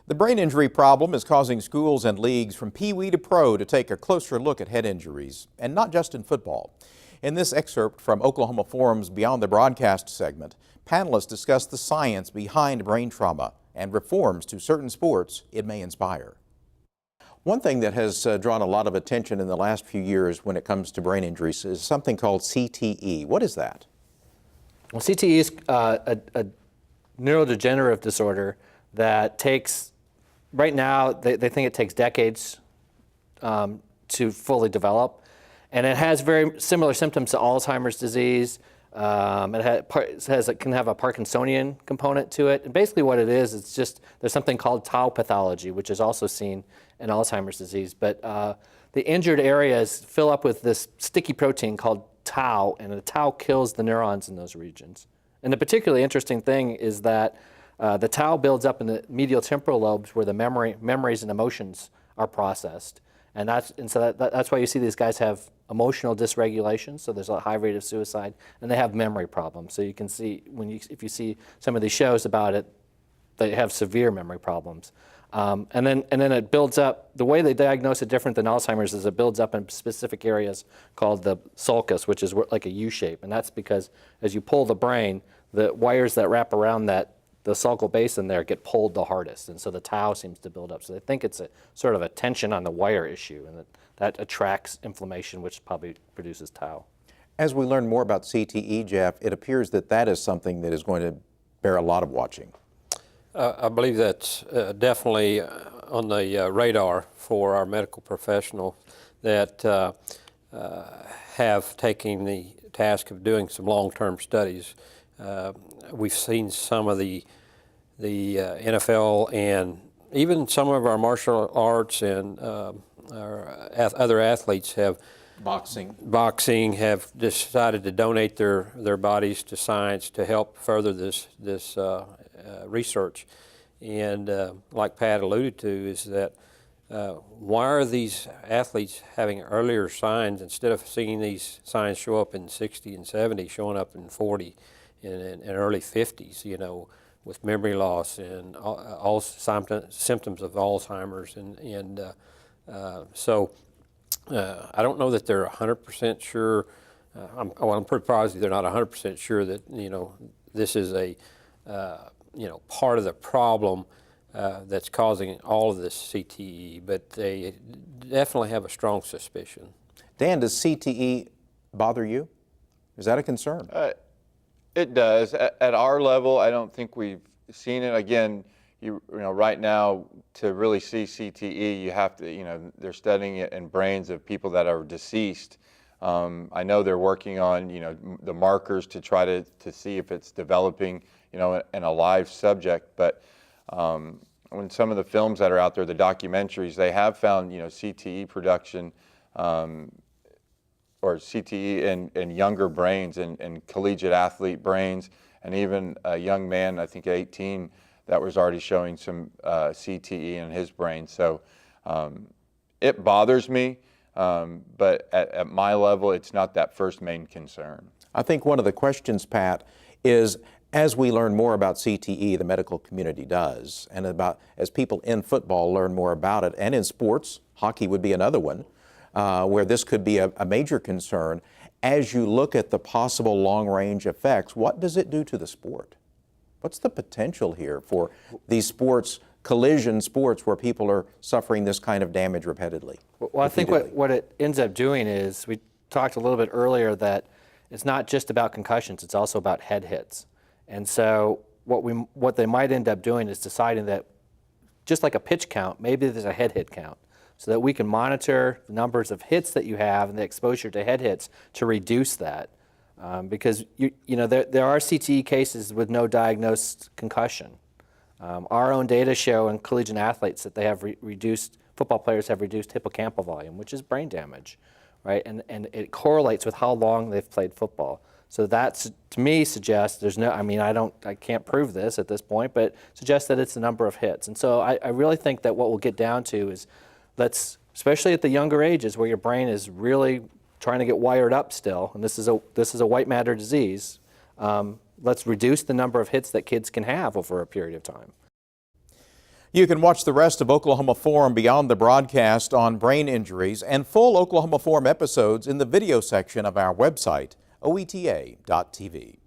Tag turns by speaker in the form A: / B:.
A: The brain injury problem is causing schools and leagues from Pee Wee to pro to take a closer look at head injuries, and not just in football. In this excerpt from Oklahoma Forum's Beyond the Broadcast segment, panelists discuss the science behind brain trauma and reforms to certain sports it may inspire. One thing that has drawn a lot of attention in the last few years when it comes to brain injuries is something called CTE. What is that?
B: Well, CTE is a neurodegenerative disorder that takes, right now, they think it takes decades to fully develop. And it has very similar symptoms to Alzheimer's disease. It can have a Parkinsonian component to it. And basically what it is, it's just, there's something called tau pathology, which is also seen in Alzheimer's disease. But the injured areas fill up with this sticky protein called tau, and the tau kills the neurons in those regions. And the particularly interesting thing is that the tau builds up in the medial temporal lobes where the memories and emotions are processed. So that's why you see these guys have emotional dysregulation, so there's a high rate of suicide, and they have memory problems. So you can see, if you see some of these shows about it, they have severe memory problems. And then it builds up. The way they diagnose it different than Alzheimer's is it builds up in specific areas called the sulcus, which is like a U shape. And that's because as you pull the brain, the wires that wrap around the sulcal basin there get pulled the hardest. And so the tau seems to build up. So they think it's a sort of a tension on the wire issue, and that attracts inflammation, which probably produces tau.
A: As we learn more about CTE, Jeff, it appears that that is something that is going to bear a lot of watching.
C: I believe that's definitely on the radar for our medical professionals that have taken the task of doing some long-term studies. We've seen some of the NFL and even some of our martial arts and our other athletes have boxing have decided to donate their bodies to science to help further this research. And like Pat alluded to, is that why are these athletes having earlier signs instead of seeing these signs show up in 60 and 70, showing up in 40 and early 50s, you know, with memory loss and all symptoms of Alzheimer's. So I don't know that they're 100% sure. I'm pretty positive they're not 100% sure that, you know, this is a part of the problem that's causing all of this CTE, but they definitely have a strong suspicion.
A: Dan, does CTE bother you? Is that a concern?
D: It does. At our level, I don't think we've seen it. Again, you know, right now to really see CTE, you have to, they're studying it in brains of people that are deceased. I know they're working on, the markers to try to see if it's developing, in a live subject. But when some of the films that are out there, the documentaries, they have found, CTE production or CTE in younger brains and collegiate athlete brains, and even a young man, I think 18, that was already showing some CTE in his brain. So it bothers me, but at my level, it's not that first main concern.
A: I think one of the questions, Pat, is as we learn more about CTE, the medical community does, and as people in football learn more about it, and in sports, hockey would be another one, where this could be a major concern. As you look at the possible long-range effects, what does it do to the sport? What's the potential here for these sports, collision sports, where people are suffering this kind of damage repeatedly?
B: Well, I think what it ends up doing is, we talked a little bit earlier that it's not just about concussions, it's also about head hits. And so what they might end up doing is deciding that, just like a pitch count, maybe there's a head hit count, so that we can monitor the numbers of hits that you have and the exposure to head hits to reduce that. Because there are CTE cases with no diagnosed concussion. Our own data show in collegiate athletes that they have football players have reduced hippocampal volume, which is brain damage, right? And it correlates with how long they've played football. So that, to me, suggests there's no, I can't prove this at this point, but suggests that it's the number of hits. And so I really think that what we'll get down to is, especially at the younger ages where your brain is really trying to get wired up still, and this is a white matter disease, let's reduce the number of hits that kids can have over a period of time.
A: You can watch the rest of Oklahoma Forum beyond the broadcast on brain injuries and full Oklahoma Forum episodes in the video section of our website, oeta.tv.